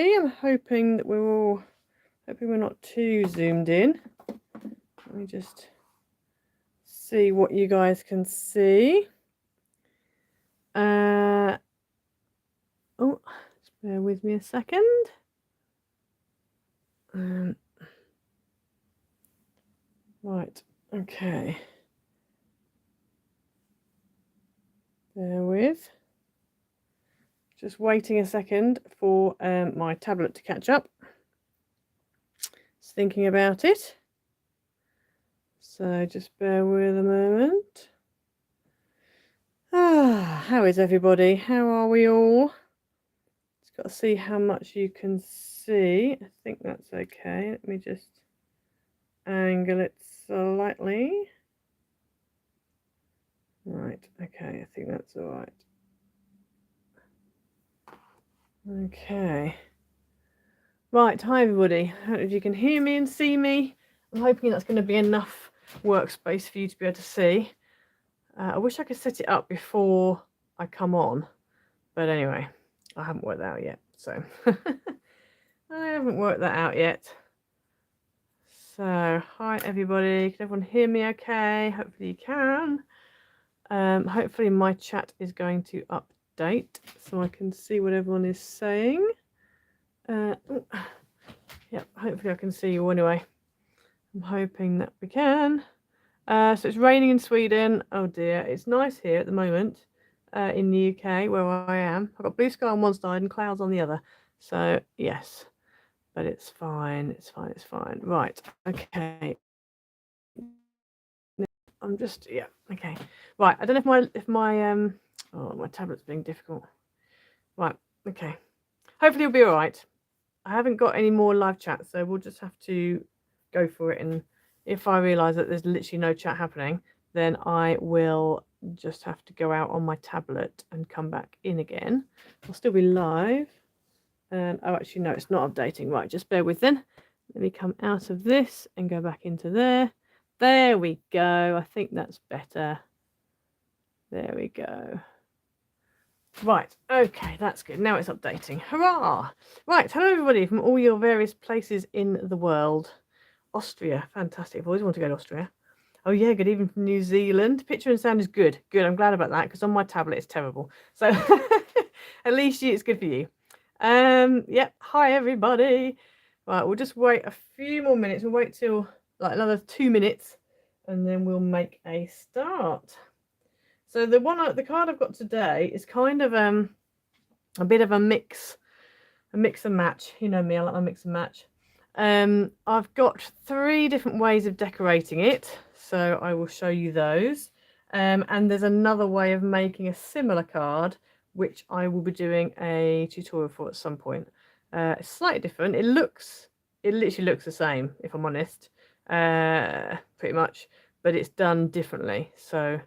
I'm hoping that we're not too zoomed in. Let me just see what you guys can see. Oh, just bear with me a second. Right, okay. Bear with. Just waiting a second for my tablet to catch up. Just thinking about it. So just bear with a moment. How is everybody? How are we all? Just got to see how much you can see. I think that's okay. Let me just angle it slightly. Right, okay, I think that's all right. Okay. Right, hi everybody. I don't know if you can hear me and see me. I'm hoping that's going to be enough workspace for you to be able to see. I wish I could set it up before I come on, but anyway, I haven't worked that out yet. So I haven't worked that out yet. So hi everybody. Can everyone hear me okay? Hopefully you can. Hopefully my chat is going to update so I can see what everyone is saying. Yeah, hopefully I can see you anyway. I'm hoping that we can. So it's raining in Sweden. Oh dear, it's nice here at the moment in the UK where I am. I've got blue sky on one side and clouds on the other. So yes, but it's fine. It's fine. It's fine. Right. Okay. I'm just okay. Right. I don't know if my tablet's being difficult. Right. Okay. Hopefully it'll be all right. I haven't got any more live chat, so we'll just have to go for it. And if I realise that there's literally no chat happening, then I will just have to go out on my tablet and come back in again. I'll still be live. And oh, actually, no, it's not updating. Right, just bear with then. Let me come out of this and go back into there. There we go. I think that's better. There we go. Right, okay, that's good. Now it's updating. Hurrah! Right, hello everybody from all your various places in the world. Austria, fantastic. I've always wanted to go to Austria. Oh yeah, good evening from New Zealand. Picture and sound is good. Good, I'm glad about that because on my tablet it's terrible. So at least it's good for you. Yep, hi everybody. Right, we'll just wait a few more minutes. We'll wait till like another 2 minutes and then we'll make a start. So the card I've got today is kind of a bit of a mix and match. You know me, I like my mix and match. I've got 3 different ways of decorating it, so I will show you those. And there's another way of making a similar card, which I will be doing a tutorial for at some point. It's slightly different. It literally looks the same, if I'm honest, pretty much, but it's done differently. So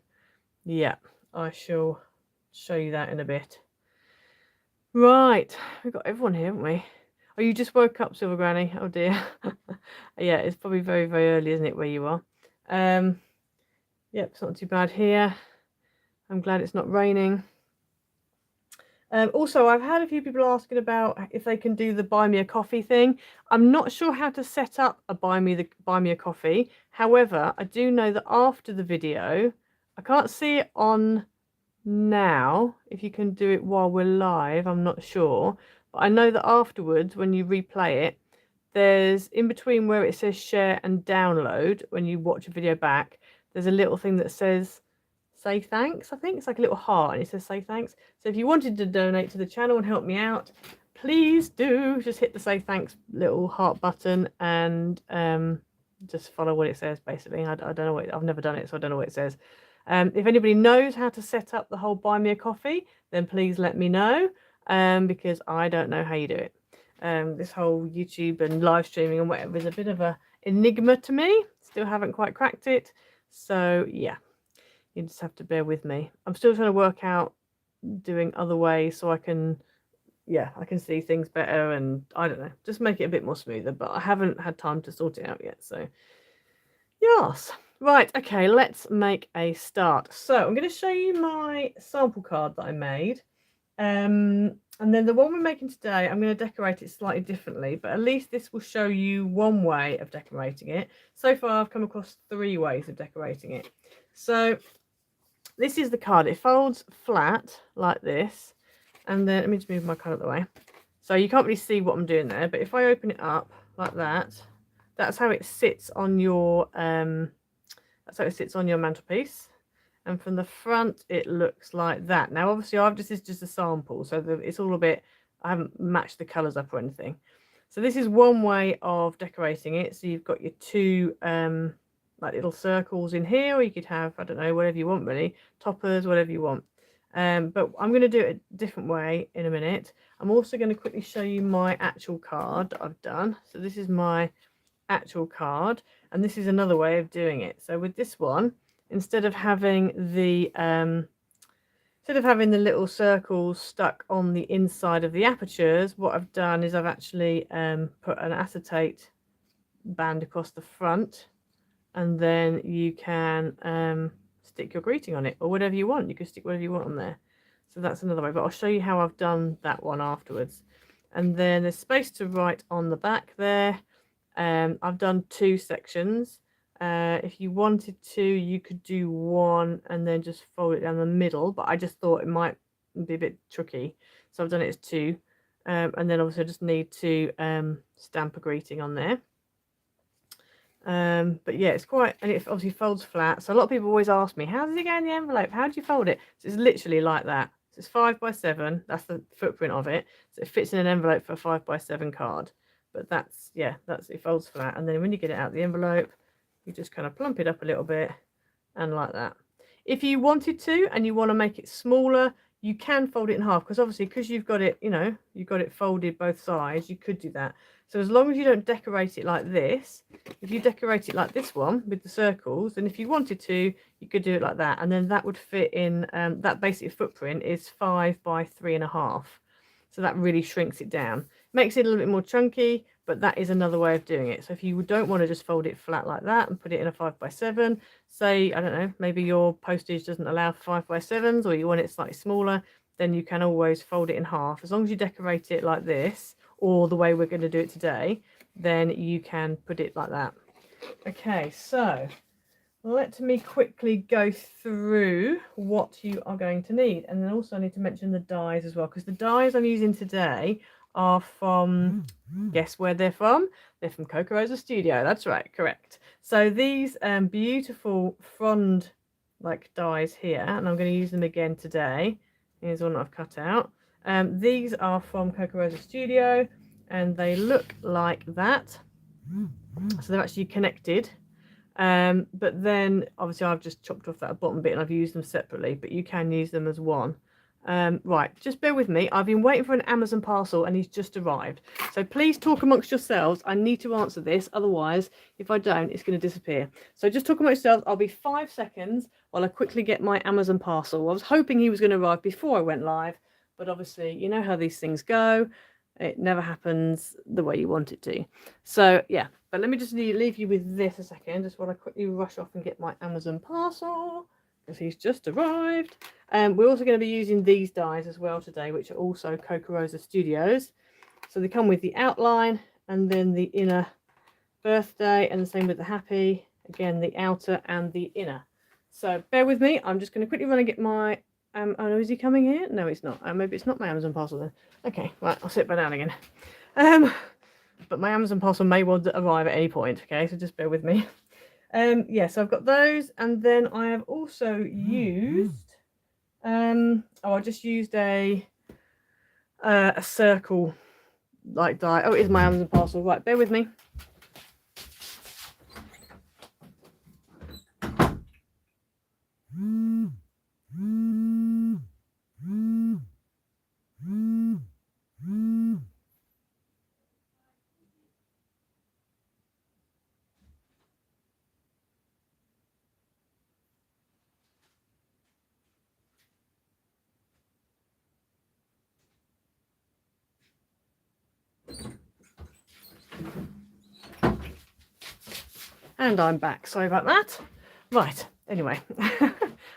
yeah, I shall show you that in a bit. Right, we've got everyone here, haven't we? Oh, you just woke up, Silver Granny. Oh dear. Yeah, it's probably very, very early, isn't it, where you are? Yep, it's not too bad here. I'm glad it's not raining. Also, I've had a few people asking about if they can do the buy me a coffee thing. I'm not sure how to set up a buy me a coffee. However, I do know that after the video, I can't see it on now. If you can do it while we're live, I'm not sure. But I know that afterwards, when you replay it, there's in between where it says share and download, when you watch a video back, there's a little thing that says say thanks. I think it's like a little heart and it says say thanks. So if you wanted to donate to the channel and help me out, please do just hit the say thanks little heart button and just follow what it says. Basically, I don't know what I've never done it, so I don't know what it says. If anybody knows how to set up the whole buy me a coffee, then please let me know, because I don't know how you do it. This whole YouTube and live streaming and whatever is a bit of a enigma to me. Still haven't quite cracked it, so yeah, you just have to bear with me. I'm still trying to work out doing other ways so I can see things better, and I don't know, just make it a bit more smoother, but I haven't had time to sort it out yet. So yes, right, okay, let's make a start. So I'm going to show you my sample card that I made, and And then the one we're making today, I'm going to decorate it slightly differently, but at least this will show you one way of decorating it. So far, I've come across 3 ways of decorating it. So this is the card. It folds flat like this. And then, let me just move my card out of the way. So you can't really see what I'm doing there, but if I open it up like that, that's how it sits on your, mantelpiece. And from the front, it looks like that. Now, obviously, this is just a sample, so it's all a bit, I haven't matched the colours up or anything. So this is one way of decorating it. So you've got your 2 like little circles in here, or you could have, I don't know, whatever you want really, toppers, whatever you want. But I'm going to do it a different way in a minute. I'm also going to quickly show you my actual card that I've done. So this is my actual card, and this is another way of doing it. So with this one, instead of having the little circles stuck on the inside of the apertures, what I've done is I've actually put an acetate band across the front, and then you can stick your greeting on it, or whatever you want. You can stick whatever you want on there. So that's another way, but I'll show you how I've done that one afterwards. And then there's space to write on the back there. I've done 2 sections. If you wanted to, you could do 1 and then just fold it down the middle, but I just thought it might be a bit tricky, so I've done it as 2. And then obviously I just need to stamp a greeting on there. But yeah, it's quite, and it obviously folds flat. So a lot of people always ask me, how does it go in the envelope? How do you fold it? So it's literally like that. So it's 5 by 7. That's the footprint of it. So it fits in an envelope for a 5 by 7 card. But that's it folds flat. And then when you get it out of the envelope, you just kind of plump it up a little bit and like that. If you wanted to and you want to make it smaller, you can fold it in half, because obviously, because you've got it, you've got it folded both sides, you could do that. So as long as you don't decorate it like this, if you decorate it like this one with the circles, then if you wanted to, you could do it like that, and then that would fit in. That basic footprint is 5 by 3.5, so that really shrinks it down, makes it a little bit more chunky. But that is another way of doing it. So if you don't want to just fold it flat like that and put it in a 5 by 7, say, I don't know, maybe your postage doesn't allow 5 by 7s, or you want it slightly smaller, then you can always fold it in half. As long as you decorate it like this, or the way we're going to do it today, then you can put it like that. Okay, so let me quickly go through what you are going to need. And then also I need to mention the dies as well, because the dies I'm using today are from, guess where they're from? They're from Ihrer Studio. That's right, correct. So these beautiful frond like dies here, and I'm going to use them again today. Here's one I've cut out. These are from Ihrer Studio, and they look like that. So they're actually connected. But then obviously I've just chopped off that bottom bit and I've used them separately, but you can use them as one. Right, just bear with me. I've been waiting for an Amazon parcel and he's just arrived. So please talk amongst yourselves. I need to answer this. Otherwise, if I don't, it's going to disappear. So just talk amongst yourselves. I'll be 5 seconds while I quickly get my Amazon parcel. I was hoping he was going to arrive before I went live, but obviously, you know how these things go. It never happens the way you want it to. So yeah, but let me just leave you with this a second, just while I quickly rush off and get my Amazon parcel, because he's just arrived. We're also going to be using these dies as well today, which are also Ihrer Studios. So they come with the outline and then the inner birthday, and the same with the happy. Again, the outer and the inner. So bear with me. I'm just going to quickly run and get my... oh no, is he coming here? No, he's not. Maybe it's not my Amazon parcel then. Okay, right, I'll sit back down again. But my Amazon parcel may well arrive at any point. Okay, so just bear with me. Yeah, so I've got those, and then I have also used I just used a circle like die. Oh, it is my Amazon parcel. Right, bear with me. And I'm back. Sorry about that. Right. Anyway,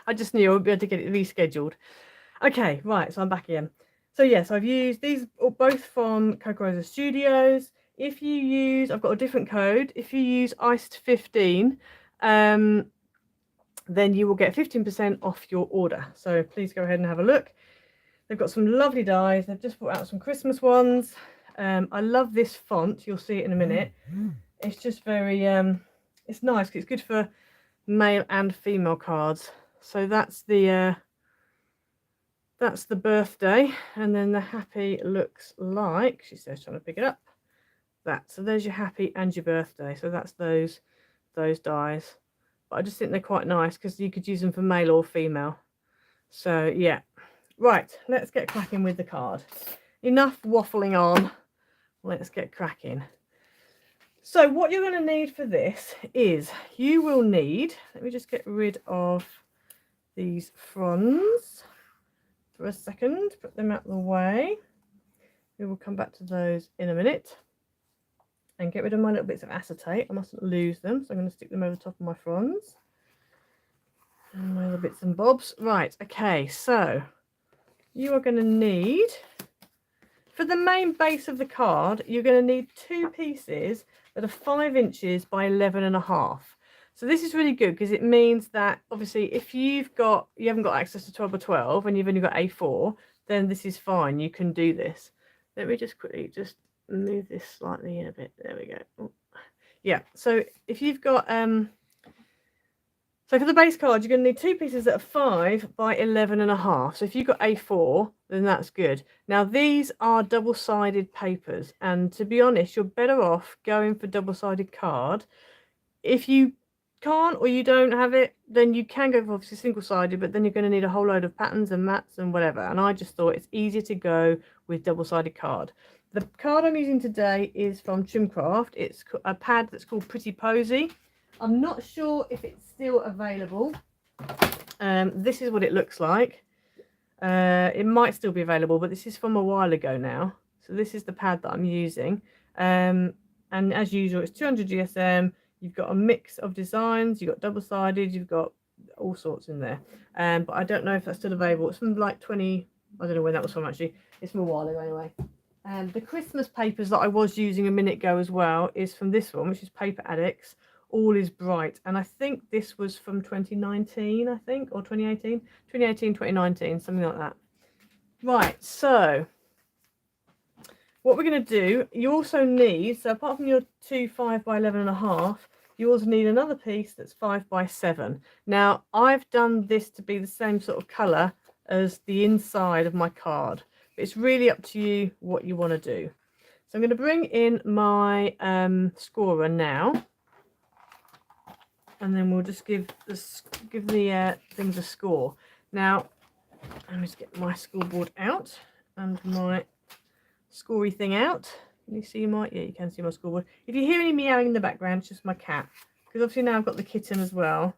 I just knew I would be able to get it rescheduled. Okay. Right. So I'm back again. So yes, I've used these both from Kokorosa Studios. If you use, I've got a different code. If you use ICED15, then you will get 15% off your order. So please go ahead and have a look. They've got some lovely dies. They've just brought out some Christmas ones. I love this font. You'll see it in a minute. It's just very, it's nice. It's good for male and female cards. So that's the birthday, and then the happy looks like, she says, trying to pick it up, that. So there's your happy and your birthday. So that's those dies. But I just think they're quite nice because you could use them for male or female. So yeah, right, let's get cracking with the card. Enough waffling on, let's get cracking. So what you're going to need for this is you will need, let me just get rid of these fronds for a second, put them out of the way. We will come back to those in a minute. And get rid of my little bits of acetate. I mustn't lose them, so I'm going to stick them over the top of my fronds. And my little bits and bobs. Right, okay, so you are going to need, for the main base of the card, you're going to need 2 pieces that are 5 inches by 11.5. So this is really good because it means that obviously if you haven't got access to 12 by 12 and you've only got A4, then this is fine. You can do this. Let me just quickly just move this slightly in a bit. There we go. Oh. Yeah, so if you've got so for the base card, you're going to need 2 pieces that are 5 by 11.5. So if you've got A4, then that's good. Now these are double-sided papers, and to be honest, you're better off going for double-sided card. If you can't or you don't have it, then you can go for obviously single-sided, but then you're going to need a whole load of patterns and mats and whatever. And I just thought it's easier to go with double-sided card. The card I'm using today is from Trimcraft. It's a pad that's called Pretty Posy. I'm not sure if it's still available. This is what it looks like. It might still be available, but this is from a while ago now. So this is the pad that I'm using. And as usual, it's 200 GSM. You've got a mix of designs. You've got double-sided. You've got all sorts in there. But I don't know if that's still available. It's from like 20... I don't know when that was from, actually. It's from a while ago anyway. And the Christmas papers that I was using a minute ago as well is from this one, which is Paper Addicts. All is Bright. And I think this was from 2019, I think, or 2018. 2018, 2019, something like that. Right, so what we're going to do, you also need, so apart from your 2 5 by 11.5, you also need another piece that's 5 by 7. Now, I've done this to be the same sort of colour as the inside of my card. But it's really up to you what you want to do. So I'm going to bring in my scorer now. And then we'll just give the things a score. Now, let me just get my scoreboard out and my scory thing out. Can you see my, yeah, you can see my scoreboard. If you hear any meowing in the background, it's just my cat. Because obviously now I've got the kitten as well.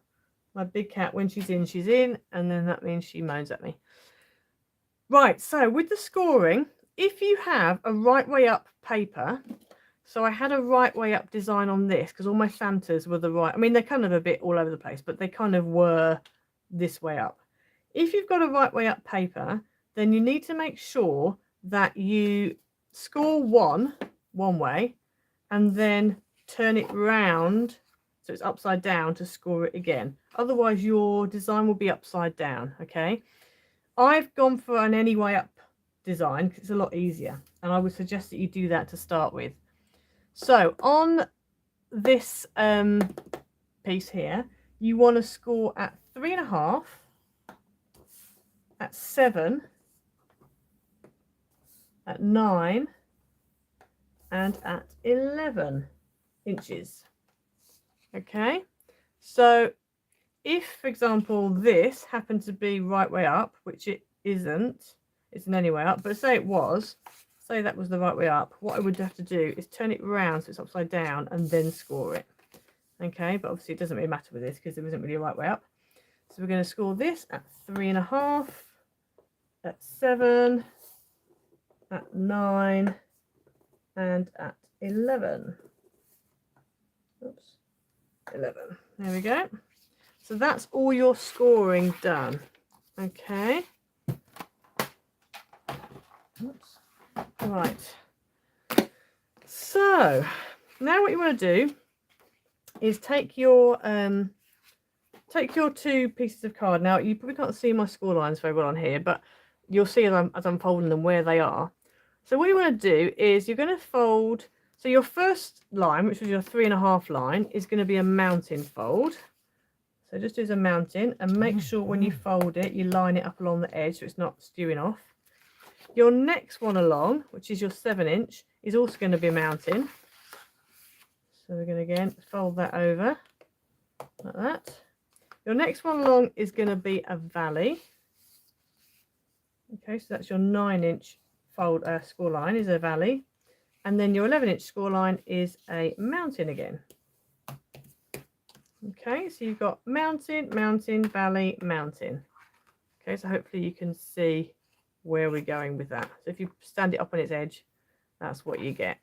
My big cat, when she's in, and then that means she moans at me. Right, so with the scoring, if you have a right way up paper, so I had a right way up design on this because all my Santas were the right, I mean, they're kind of a bit all over the place, but they kind of were this way up. If you've got a right way up paper, then you need to make sure that you score one way and then turn it round so it's upside down to score it again. Otherwise, your design will be upside down, okay? I've gone for an any way up design because it's a lot easier, and I would suggest that you do that to start with. So on this piece here, you want to score at 3.5, at 7, at 9, and at 11 inches. Okay, so if, for example, this happened to be right way up, which it isn't, it's an any way up, but say it was, say that was the right way up, what I would have to do is turn it around so it's upside down and then score it. Okay, but obviously it doesn't really matter with this because there isn't really a right way up. So we're going to score this at 3.5, at 7, at 9, and at 11. Oops, 11. There we go. So that's all your scoring done. Okay. Oops. Right. So now what you want to do is take your 2 pieces of card. Now you probably can't see my score lines very well on here, but you'll see as I'm folding them where they are. So what you want to do is you're going to fold. So your first line, which was your 3.5 line, is going to be a mountain fold. So just do a mountain and make sure when you fold it, you line it up along the edge so it's not skewing off. Your next one along, which is your 7-inch, is also going to be a mountain. So we're going to again fold that over like that. Your next one along is going to be a valley. Okay, so that's your 9-inch fold score line is a valley. And then your 11-inch score line is a mountain again. Okay, so you've got mountain, mountain, valley, mountain. Okay, so hopefully you can see where we're going with that. So if you stand it up on its edge, that's what you get.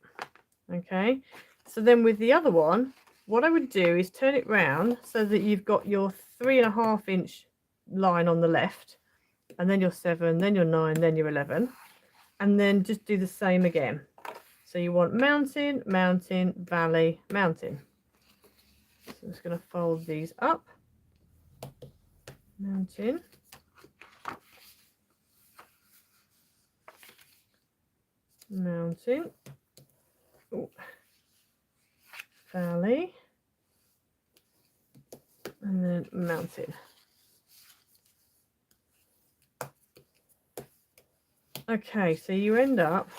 Okay, so then with the other one, what I would do is turn it round so that you've got your 3.5-inch line on the left, and then your 7, then your 9, then your 11, and then just do the same again. So you want mountain, mountain, valley, mountain. So I'm just going to fold these up. Mountain. Mountain. Ooh. Valley. And then mountain. Okay, so you end up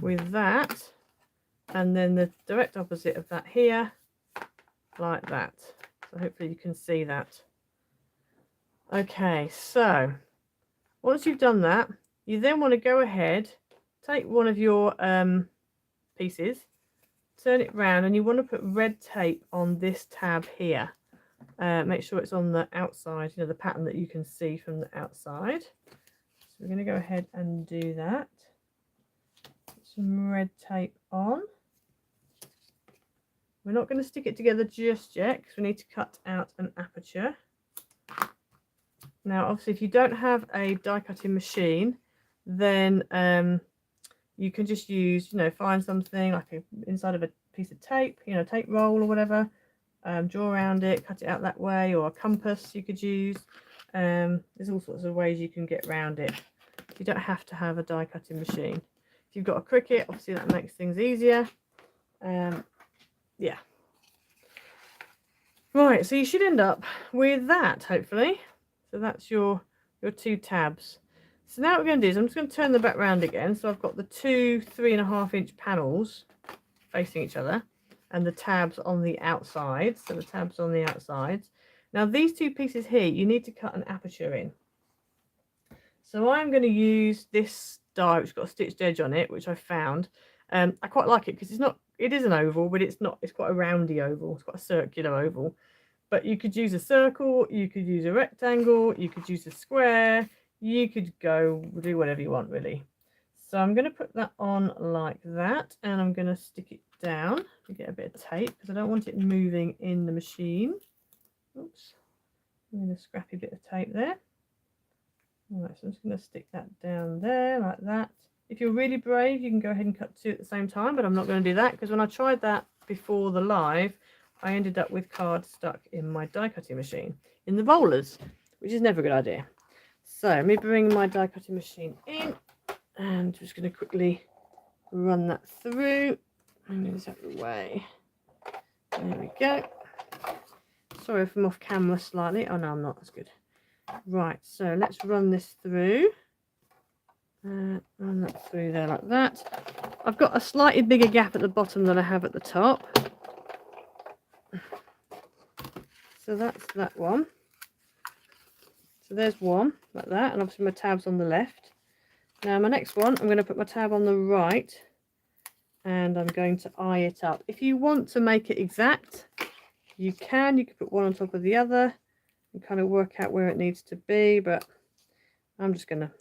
with that, and then the direct opposite of that here, like that. So hopefully you can see that. Okay, so once you've done that, you then want to go ahead, take one of your pieces, turn it round, and you want to put red tape on this tab here. Make sure it's on the outside, the pattern that you can see from the outside. So we're going to go ahead and do that. Put some red tape on. We're not going to stick it together just yet because we need to cut out an aperture. Now, obviously, if you don't have a die cutting machine, then you can just use, find something like inside of a piece of tape, tape roll or whatever, draw around it, cut it out that way, or a compass you could use. There's all sorts of ways you can get around it. You don't have to have a die cutting machine. If you've got a Cricut, obviously that makes things easier. Yeah. Right, so you should end up with that, hopefully. So that's your 2 tabs. So now what we're going to do is I'm just going to turn them back round again. So I've got the 2 3.5-inch panels facing each other and the tabs on the outside. So the tabs on the outsides. Now these 2 pieces here, you need to cut an aperture in. So I'm going to use this die which has got a stitched edge on it, which I found. I quite like it because it is an oval, but it's quite a roundy oval. It's quite a circular oval. But you could use a circle, you could use a rectangle, you could use a square, you could do whatever you want really. So I'm going to put that on like that, and I'm going to stick it down to get a bit of tape because I don't want it moving in the machine. Oops, I'm going to scrappy bit of tape there. All right, so I'm just going to stick that down there like that. If you're really brave, you can go ahead and cut 2 at the same time, but I'm not going to do that because when I tried that before the live, I ended up with cards stuck in my die cutting machine in the rollers, which is never a good idea. So let me bring my die cutting machine in, and I'm just going to quickly run that through. Move this out of the way. There we go. Sorry if I'm off camera slightly. Oh no, I'm not. That's good. Right, so let's run this through. Run that through there like that. I've got a slightly bigger gap at the bottom than I have at the top. So that's that one. So there's one like that, and obviously my tab's on the left. Now my next one, I'm going to put my tab on the right, and I'm going to eye it up. If you want to make it exact, you can put one on top of the other and kind of work out where it needs to be, but I'm just going to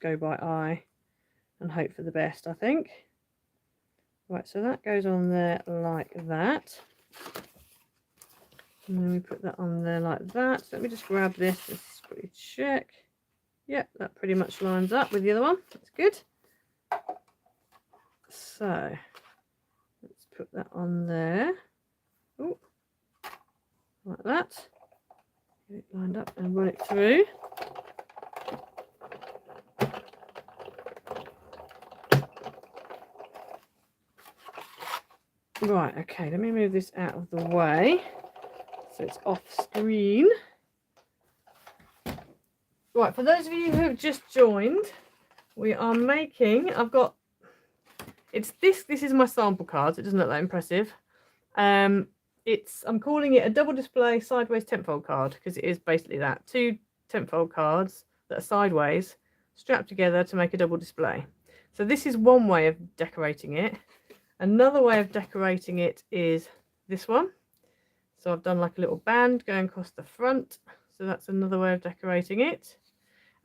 go by eye and hope for the best, I think. Right, so that goes on there like that. And then we put that on there like that. So let me just grab this, just quickly check. Yeah, that pretty much lines up with the other one. That's good. So let's put that on there. Ooh, like that. Get it lined up and run it through. Right, okay, let me move this out of the way so it's off screen. Right, for those of you who have just joined, we are making, this is my sample card, so it doesn't look that impressive. I'm calling it a double display sideways tenfold card because it is basically that. 2 tenfold cards that are sideways strapped together to make a double display. So this is one way of decorating it. Another way of decorating it is this one. So I've done like a little band going across the front. So that's another way of decorating it.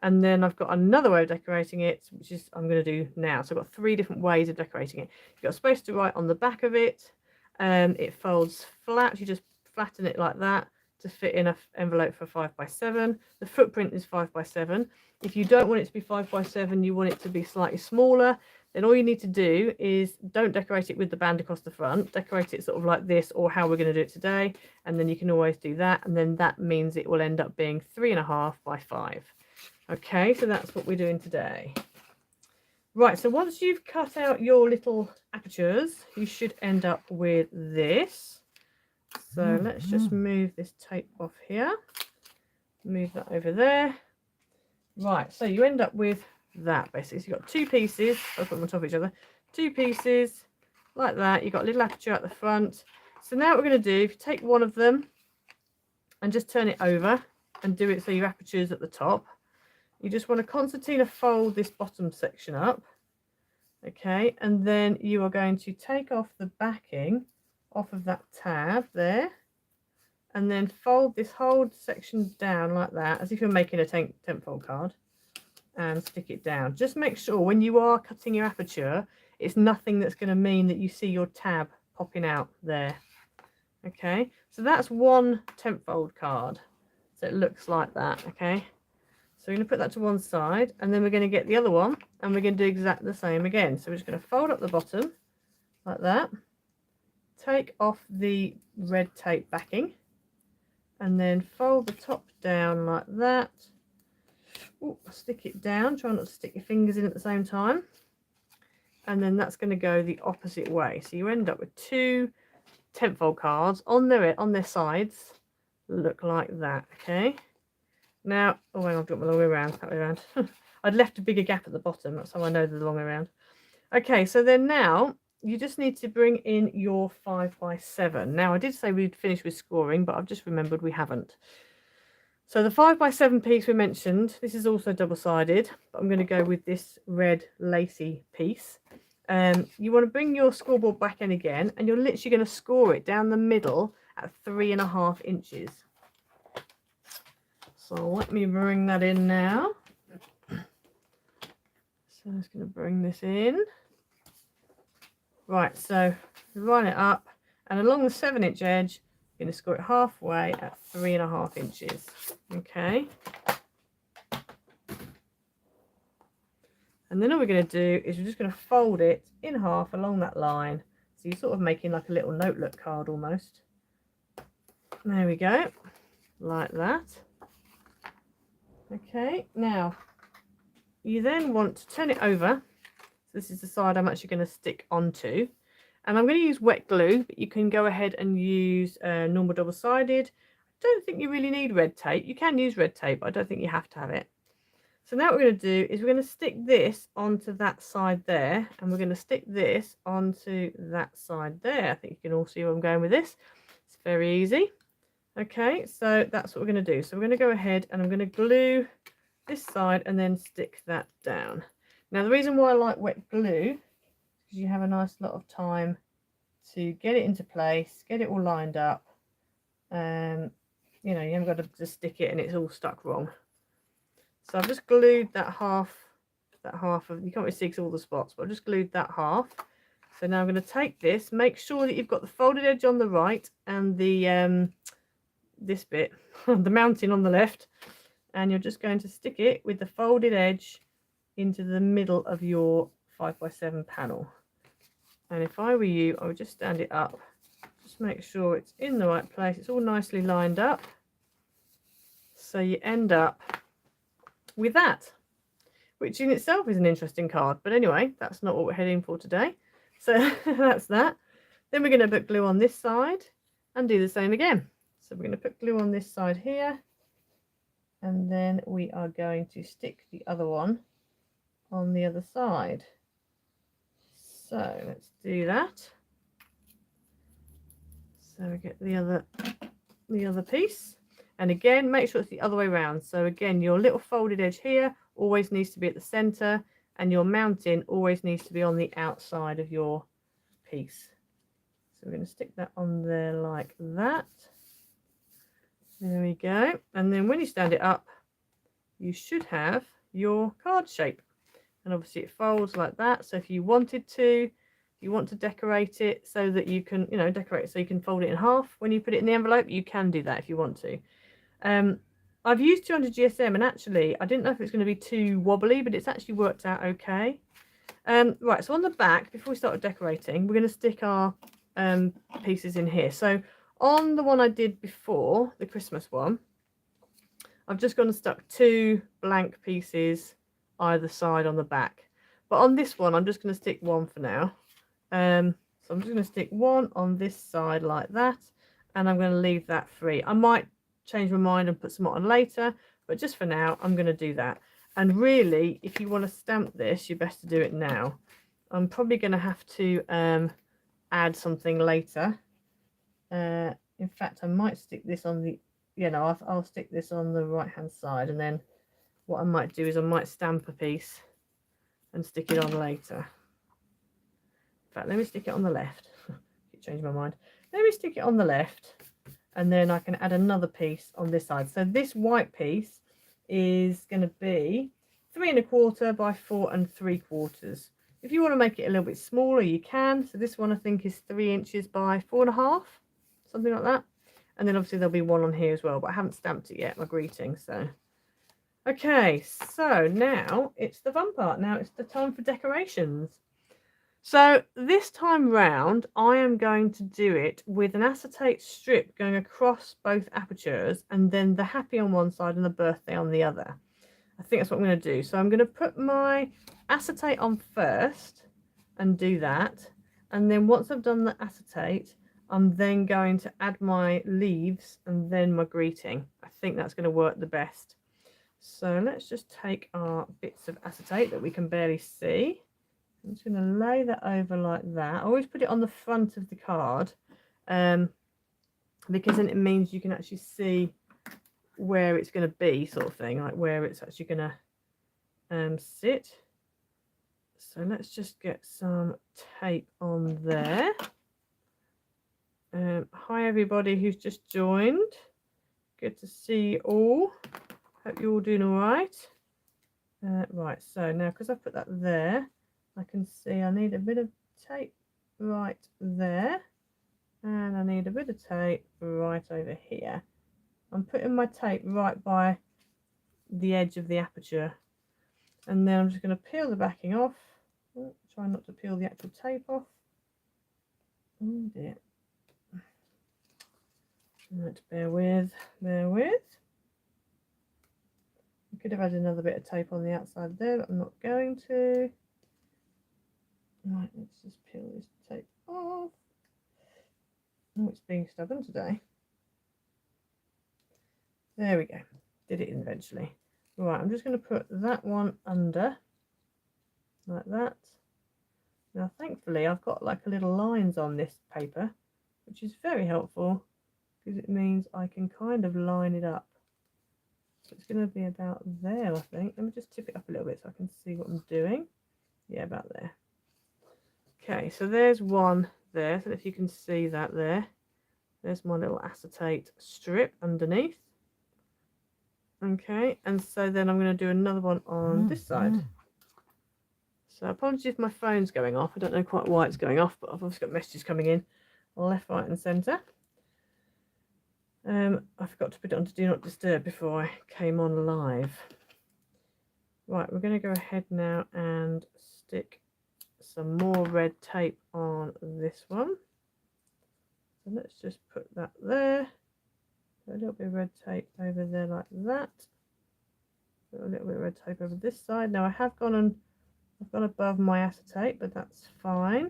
And then I've got another way of decorating it, which is I'm going to do now. So I've got 3 different ways of decorating it. You've got space to write on the back of it. It folds flat. You just flatten it like that to fit in an envelope for 5x7. The footprint is 5x7. If you don't want it to be 5x7, you want it to be slightly smaller, then all you need to do is don't decorate it with the band across the front. Decorate it sort of like this, or how we're going to do it today. And then you can always do that. And then that means it will end up being 3.5 by 5. Okay, so that's what we're doing today. Right, so once you've cut out your little apertures, you should end up with this. So let's just move this tape off here. Move that over there. Right, so you end up with that basically. So you've got 2 pieces, I'll put them on top of each other. 2 pieces like that. You've got a little aperture at the front. So now what we're going to do, if you take one of them and just turn it over and do it so your aperture's at the top. You just want to concertina fold this bottom section up. Okay, and then you are going to take off the backing off of that tab there, and then fold this whole section down like that, as if you're making a tenfold card, and stick it down. Just make sure when you are cutting your aperture, it's nothing that's going to mean that you see your tab popping out there. Okay, so that's one tenfold card. So it looks like that. Okay. So we're going to put that to one side, and then we're going to get the other one, and we're going to do exactly the same again. So we're just going to fold up the bottom like that, take off the red tape backing, and then fold the top down like that. Ooh, stick it down, try not to stick your fingers in at the same time. And then that's going to go the opposite way. So you end up with 2 tenfold cards on their sides, look like that. Okay. Now, oh, hang on, I've got my long way around. That way around. I'd left a bigger gap at the bottom. That's how I know the long way around. Okay, so then now you just need to bring in your 5x7. Now, I did say we'd finish with scoring, but I've just remembered we haven't. So the 5x7 piece we mentioned, this is also double-sided, but I'm going to go with this red lacy piece. You want to bring your scoreboard back in again, and you're literally going to score it down the middle at 3.5 inches. So let me bring that in now. So I'm just going to bring this in. Right, so line it up, and along the 7-inch edge, you're going to score it halfway at 3.5 inches. Okay. And then all we're going to do is we're just going to fold it in half along that line. So you're sort of making like a little notelet card almost. There we go, like that. Okay, now you then want to turn it over. So this is the side I'm actually going to stick onto, and I'm going to use wet glue, but you can go ahead and use normal double-sided. I don't think you really need red tape. You can use red tape, but I don't think you have to have it. So now what we're going to do is we're going to stick this onto that side there, and we're going to stick this onto that side there. I think you can all see where I'm going with this. It's very easy. Okay, so that's what we're going to do. So we're going to go ahead and I'm going to glue this side and then stick that down. Now, the reason why I like wet glue is because you have a nice lot of time to get it into place, get it all lined up. You know, you haven't got to just stick it and it's all stuck wrong. So I've just glued that half of, you can't really see all the spots, but I've just glued that half. So now I'm going to take this, make sure that you've got the folded edge on the right and the this bit, the mounting on the left, and you're just going to stick it with the folded edge into the middle of your 5x7 panel. And if I were you, I would just stand it up, just make sure it's in the right place, it's all nicely lined up, so you end up with that, which in itself is an interesting card. But anyway, that's not what we're heading for today. So that's that. Then we're going to put glue on this side and do the same again. So we're going to put glue on this side here, and then we are going to stick the other one on the other side. So let's do that. So we get the other piece, and again make sure it's the other way around. So again, your little folded edge here always needs to be at the center, and your mounting always needs to be on the outside of your piece. So we're going to stick that on there like that. There we go. And then when you stand it up, you should have your card shape. And obviously it folds like that. So if you wanted to, if you want to decorate it so that you can, decorate it so you can fold it in half when you put it in the envelope, you can do that if you want to. I've used 200 GSM, and actually I didn't know if it's going to be too wobbly, but it's actually worked out okay. Right, so on the back, before we start decorating, we're going to stick our pieces in here. So on the one I did before, the Christmas one, I've just gone and stuck 2 blank pieces either side on the back. But on this one, I'm just going to stick 1 for now. So I'm just going to stick 1 on this side like that, and I'm going to leave that free. I might change my mind and put some on later, but just for now, I'm going to do that. And really, if you want to stamp this, you're best to do it now. I'm probably going to have to add something later. In fact, I might stick this on the, I'll stick this on the right hand side, and then what I might do is I might stamp a piece and stick it on later. In fact, let me stick it on the left. Keep changing my mind. Let me stick it on the left, and then I can add another piece on this side. So this white piece is going to be 3 1/4 by 4 3/4. If you want to make it a little bit smaller, you can. So this one I think is 3 inches by 4 1/2, something like that. And then obviously there'll be one on here as well, but I haven't stamped it yet, my greeting. So okay, so now it's the fun part. Now it's the time for decorations. So this time round, I am going to do it with an acetate strip going across both apertures, and then the happy on one side and the birthday on the other. I think that's what I'm going to do. So I'm going to put my acetate on first and do that. And then once I've done the acetate, I'm then going to add my leaves and then my greeting. I think that's going to work the best. So let's just take our bits of acetate that we can barely see. I'm just going to lay that over like that. I always put it on the front of the card because then it means you can actually see where it's going to be, sort of thing, like where it's actually going to sit. So let's just get some tape on there. Hi everybody who's just joined, good to see you all. Hope you're all doing all right. Right, so now because I've put that there, I can see I need a bit of tape right there, and I need a bit of tape right over here. I'm putting my tape right by the edge of the aperture, and then I'm just going to peel the backing off. Oh, try not to peel the actual tape off. Oh dear. Right, bear with. I could have had another bit of tape on the outside there, but I'm not going to. Right, let's just peel this tape off. Oh, it's being stubborn today. There we go. Did it eventually. Right, I'm just going to put that one under like that. Now, thankfully, I've got like a little lines on this paper, which is very helpful because it means I can kind of line it up. So it's going to be about there, I think. Let me just tip it up a little bit so I can see what I'm doing. Yeah, about there. Okay, so there's one there. So if you can see that there. There's my little acetate strip underneath. Okay, and so then I'm going to do another one on this side. So apologies if my phone's going off. I don't know quite why it's going off, but I've also got messages coming in left, right and centre. I forgot to put it on to do not disturb before I came on live. Right, we're going to go ahead now and stick some more red tape on this one. So let's just put that there. Put a little bit of red tape over there like that. Put a little bit of red tape over this side. Now I have gone above my acetate, but that's fine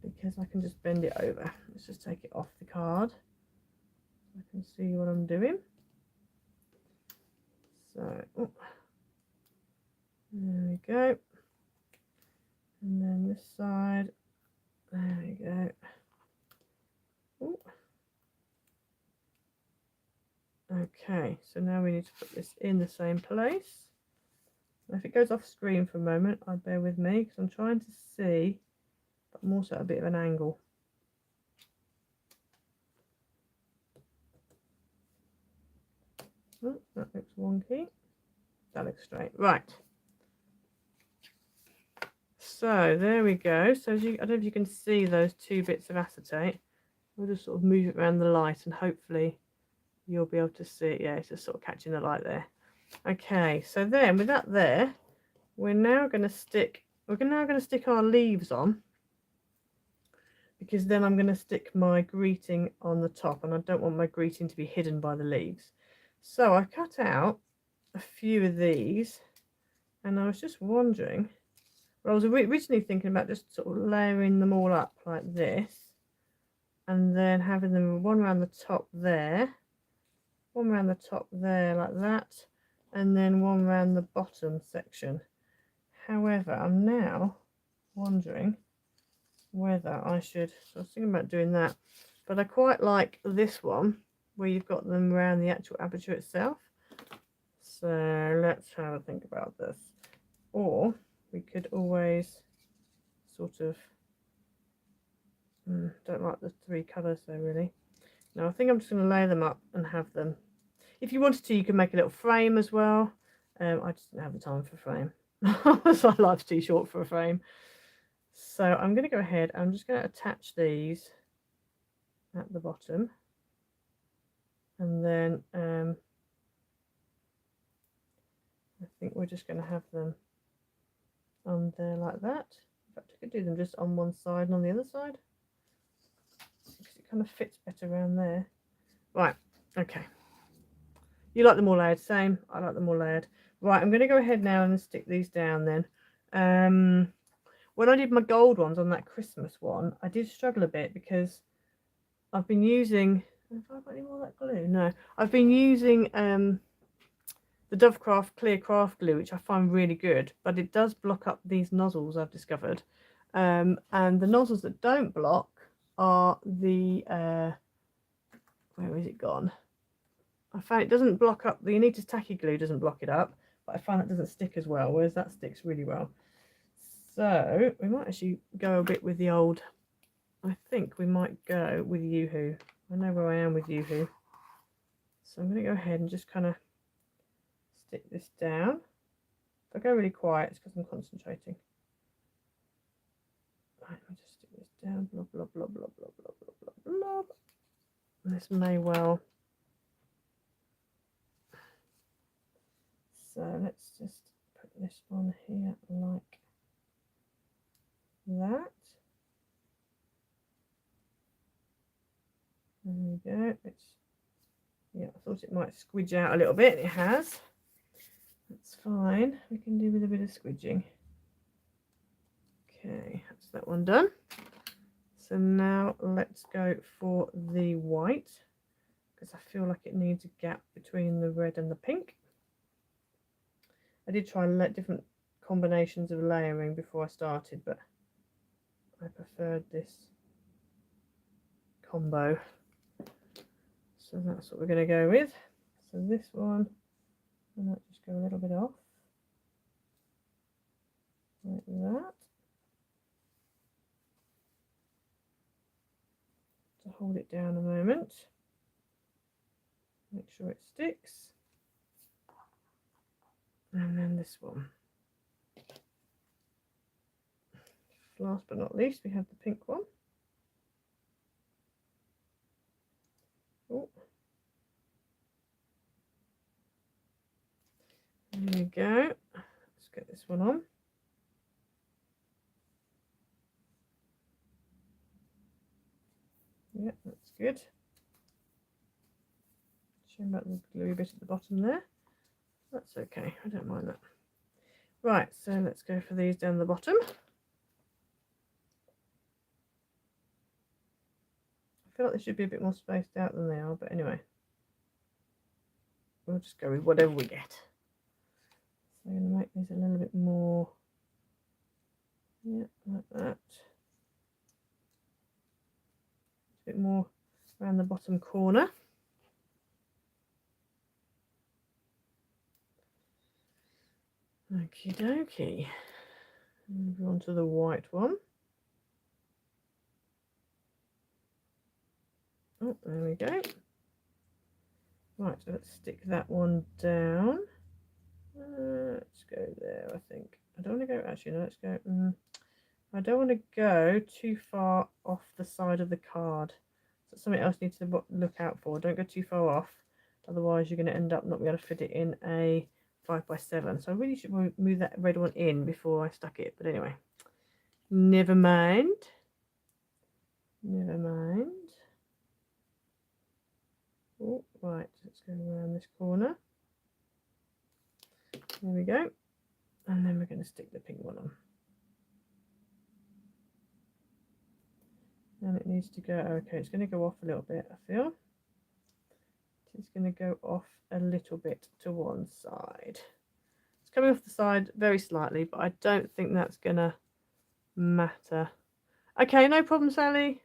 because I can just bend it over. Let's just take it off the card so I can see what I'm doing. So oh, there we go. And then this side, there we go. Ooh. Okay, so now we need to put this in the same place. Now if it goes off screen for a moment, bear with me because I'm trying to see, but I'm also at a bit of an angle. Oh, that looks wonky. That looks straight. Right. So there we go. So as you, I don't know if you can see those two bits of acetate. We'll just sort of move it around the light and hopefully you'll be able to see it. Yeah, it's just sort of catching the light there. Okay, so then with that there, we're now going to stick our leaves on, because then I'm going to stick my greeting on the top, and I don't want my greeting to be hidden by the leaves. So I cut out a few of these, and I was just wondering, well, I was originally thinking about just sort of layering them all up like this, and then having them one around the top there, one around the top there like that, and then one around the bottom section. However, I'm now wondering whether I should, so I was thinking about doing that, but I quite like this one where you've got them around the actual aperture itself. So let's have a think about this. Or we could always sort of, don't like the three colours though really. No, I think I'm just going to lay them up and have them. If you wanted to, you could make a little frame as well. I just didn't have the time for a frame. So life's too short for a frame. So I'm going to go ahead, I'm just going to attach these at the bottom. And then I think we're just going to have them on there like that. In fact, I could do them just on one side and on the other side, because it kind of fits better around there. Right, okay. You like them all layered? Same. I like them all layered. Right, I'm going to go ahead now and stick these down then. When I did my gold ones on that Christmas one, I did struggle a bit because I've been using... Have I got any more of that glue? No. I've been using the Dovecraft Clear Craft glue, which I find really good, but it does block up these nozzles, I've discovered. And the nozzles that don't block are the... where is it gone? I found it doesn't block up, the Anita's Tacky glue doesn't block it up, but I find that doesn't stick as well, whereas that sticks really well. So we might actually go a bit with the old, I think we might go with Yoo-hoo. I know where I am with Yoo-hoo. So I'm going to go ahead and just kind of stick this down. If I go really quiet, it's because I'm concentrating. Right, let me just stick this down. Blob, blob, blob, blob, blob, blob, blob, blob, blob. And this may well... So let's just put this on here like that. There we go. Yeah, I thought it might squidge out a little bit. It has. That's fine. We can do with a bit of squidging. Okay, that's that one done. So now let's go for the white, because I feel like it needs a gap between the red and the pink. I did try different combinations of layering before I started, but I preferred this combo. So that's what we're going to go with. So this one, I might just go a little bit off, like that, to hold it down a moment. Make sure it sticks. And then this one. Last but not least, we have the pink one. Oh, go. Let's get this one on. Yeah, that's good. Showing back the gluey bit at the bottom there. That's okay, I don't mind that. Right, so let's go for these down the bottom. I feel like they should be a bit more spaced out than they are, but anyway. We'll just go with whatever we get. So I'm going to make these a little bit more, yeah, like that. A bit more around the bottom corner. Okie dokie. Move on to the white one. Oh, there we go. Right, so let's stick that one down. Let's go there, I think. I don't want to go, actually, no, let's go. I don't want to go too far off the side of the card. So something else you need to look out for. Don't go too far off. Otherwise, you're going to end up not being able to fit it in a 5x7. So I really should move that red one in before I stuck it. But anyway, never mind. Never mind. Oh, right, let's go around this corner. There we go. And then we're going to stick the pink one on. And it needs to go, okay, it's going to go off a little bit, I feel. It's going to go off a little bit to one side. It's coming off the side very slightly, but I don't think that's going to matter. Okay, no problem, Sally.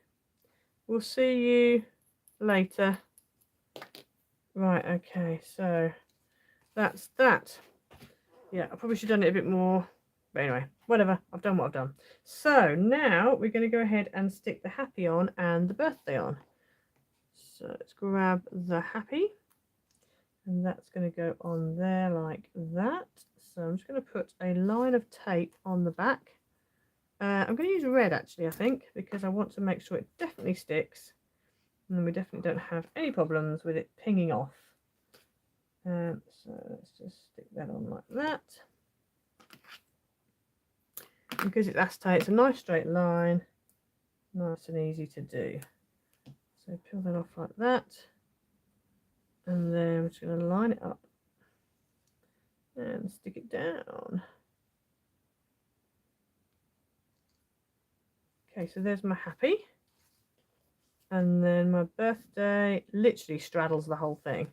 We'll see you later. Right, okay, so that's that. Yeah, I probably should have done it a bit more. But anyway, whatever. I've done what I've done. So now we're going to go ahead and stick the happy on and the birthday on. So let's grab the happy. And that's going to go on there like that. So I'm just going to put a line of tape on the back. I'm going to use red actually, I think, because I want to make sure it definitely sticks. And then we definitely don't have any problems with it pinging off. So let's just stick that on like that. Because it's acetate, it's a nice straight line, nice and easy to do. So peel that off like that, and then we're just going to line it up and stick it down. Okay, so there's my happy, and then my birthday literally straddles the whole thing,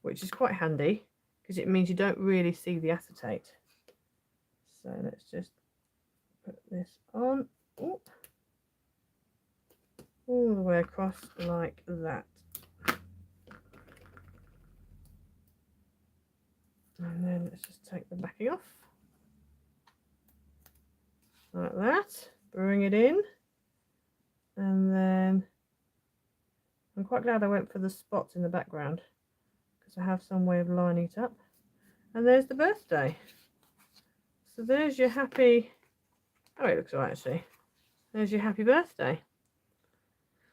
which is quite handy because it means you don't really see the acetate. So let's just put this on. Ooh. All the way across like that. And then let's just take the backing off. Like that. Bring it in. And then I'm quite glad I went for the spots in the background because I have some way of lining it up. And there's the birthday. So there's your happy. Oh, it looks all right actually. There's your happy birthday.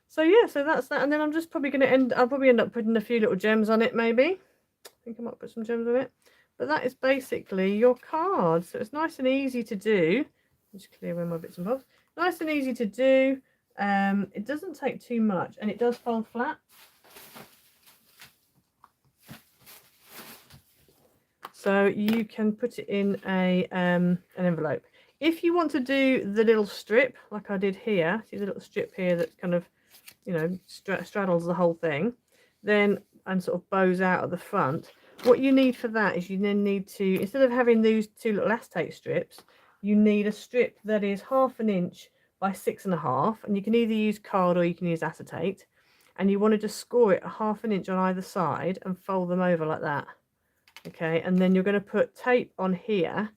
So yeah, so that's that. And then I'm just probably going to I'll probably end up putting a few little gems on it maybe. I think I might put some gems on it. But that is basically your card. So it's nice and easy to do. Just clear away my bits and bobs. Nice and easy to do. It doesn't take too much and it does fold flat. So you can put it in an envelope. If you want to do the little strip, like I did here, see the little strip here that kind of, you know, straddles the whole thing, then and sort of bows out at the front. What you need for that is you then need to, instead of having these two little acetate strips, you need a strip that is 1/2 inch by 6.5, and you can either use card or you can use acetate. And you want to just score it 1/2 inch on either side and fold them over like that. Okay, and then you're going to put tape on here,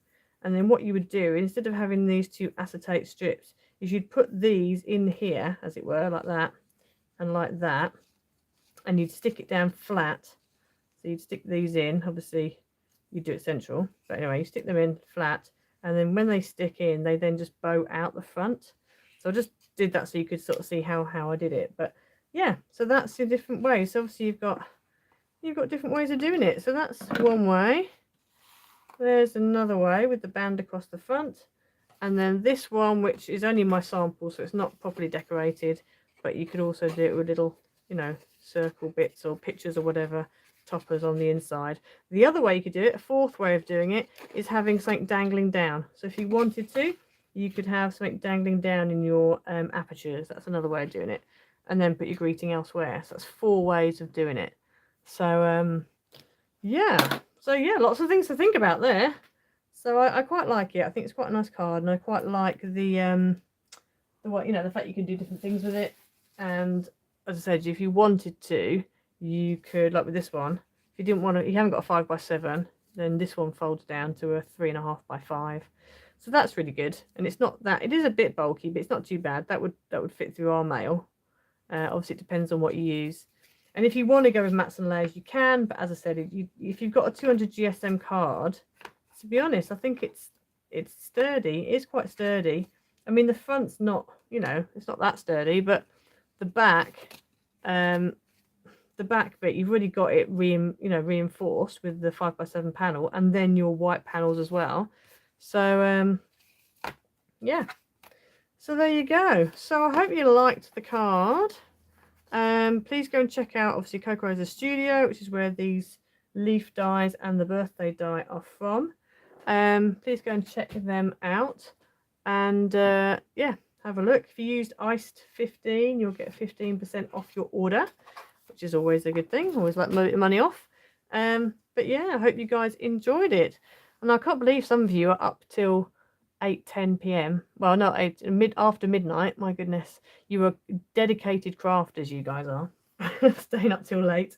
and then what you would do instead of having these two acetate strips is you'd put these in here, as it were, like that and like that, and you'd stick it down flat. So you'd stick these in, obviously you do it central, but anyway, you stick them in flat, and then when they stick in, they then just bow out the front. So I just did that so you could sort of see how I did it. But yeah, so that's the different ways. So obviously you've got different ways of doing it. So that's one way. there's another way with the band across the front. And then this one, which is only my sample, so it's not properly decorated, but you could also do it with little, you know, circle bits or pictures or whatever, toppers on the inside. The other way you could do it, a fourth way of doing it, is having something dangling down. So if you wanted to, you could have something dangling down in your apertures. That's another way of doing it. And then put your greeting elsewhere. So that's 4 ways of doing it. So yeah. So yeah, lots of things to think about there. So I quite like it. I think it's quite a nice card, and I quite like the what, you know, the fact you can do different things with it. And as I said, if you wanted to, you could, like with this one, if you didn't want to, you haven't got a 5 by 7, then this one folds down to a 3.5 by 5. So that's really good. And it's not that, it is a bit bulky, but it's not too bad. That would fit through our mail. Obviously, it depends on what you use. And if you want to go with mats and layers, you can. But as I said, if you've got a 200 GSM card, to be honest, I think it's sturdy. It is quite sturdy. I mean, the front's not, you know, it's not that sturdy, but the back bit, you've really got it reinforced with the 5 by 7 panel, and then your white panels as well. So yeah. So there you go. So I hope you liked the card. Please go and check out, obviously, Coco Rosa's studio, which is where these leaf dies and the birthday die are from. Please go and check them out. And yeah, have a look. If you used iced 15, you'll get 15% off your order, which is always a good thing. Always like money off. But yeah, I hope you guys enjoyed it. And I can't believe some of you are up till 8-10 p.m. Well, not after midnight. My goodness, you are dedicated crafters. You guys are staying up till late.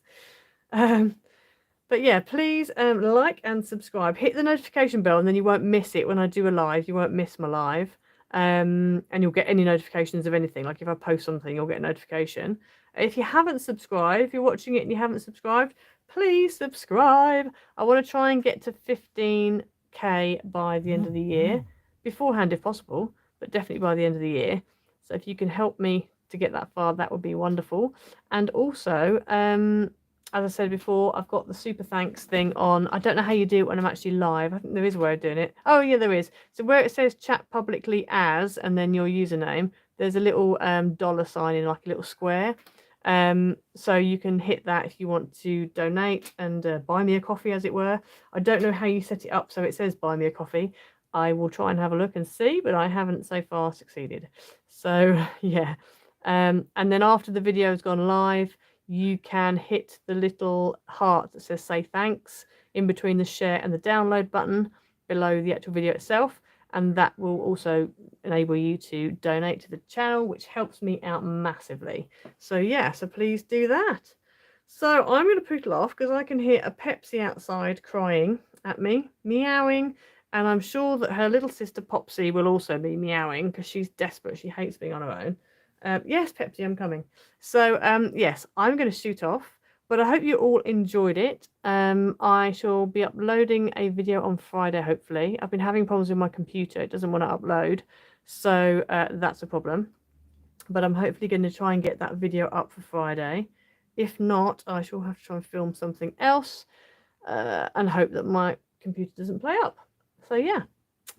But yeah, please like and subscribe. Hit the notification bell, and then you won't miss it when I do a live. You won't miss my live, and you'll get any notifications of anything. Like if I post something, you'll get a notification. If you haven't subscribed, if you're watching it and you haven't subscribed, please subscribe. I want to try and get to 15k by the end of the year. Beforehand if possible, but definitely by the end of the year. So if you can help me to get that far, that would be wonderful. And also, as I said before, I've got the super thanks thing on. I don't know how you do it when I'm actually live. I think there is a way of doing it. Oh yeah, there is. So where it says chat publicly as, and then your username, there's a little dollar sign in like a little square. So you can hit that if you want to donate and buy me a coffee, as it were. I don't know how you set it up so it says buy me a coffee. I will try and have a look and see, but I haven't so far succeeded. So yeah. And then after the video has gone live, you can hit the little heart that says say thanks in between the share and the download button below the actual video itself. And that will also enable you to donate to the channel, which helps me out massively. So yeah, so please do that. So I'm going to put it off because I can hear a Pepsi outside crying at me, meowing. And I'm sure that her little sister Popsy will also be meowing because she's desperate. She hates being on her own. Yes, Pepsi, I'm coming. So, yes, I'm going to shoot off. But I hope you all enjoyed it. I shall be uploading a video on Friday, hopefully. I've been having problems with my computer. It doesn't want to upload. So that's a problem. But I'm hopefully going to try and get that video up for Friday. If not, I shall have to try and film something else and hope that my computer doesn't play up. So yeah,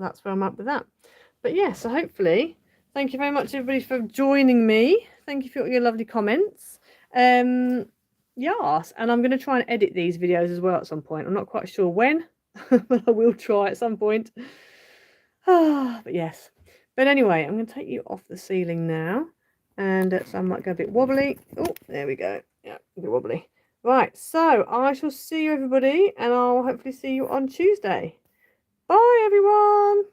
that's where I'm at with that. But yeah, so hopefully, thank you very much everybody for joining me. Thank you for all your lovely comments. Yes, and I'm going to try and edit these videos as well at some point. I'm not quite sure when, but I will try at some point. But yes. But anyway, I'm going to take you off the ceiling now. And so I might go a bit wobbly. Oh, there we go. Yeah, a bit wobbly. Right, so I shall see you everybody, and I'll hopefully see you on Tuesday. Bye, everyone.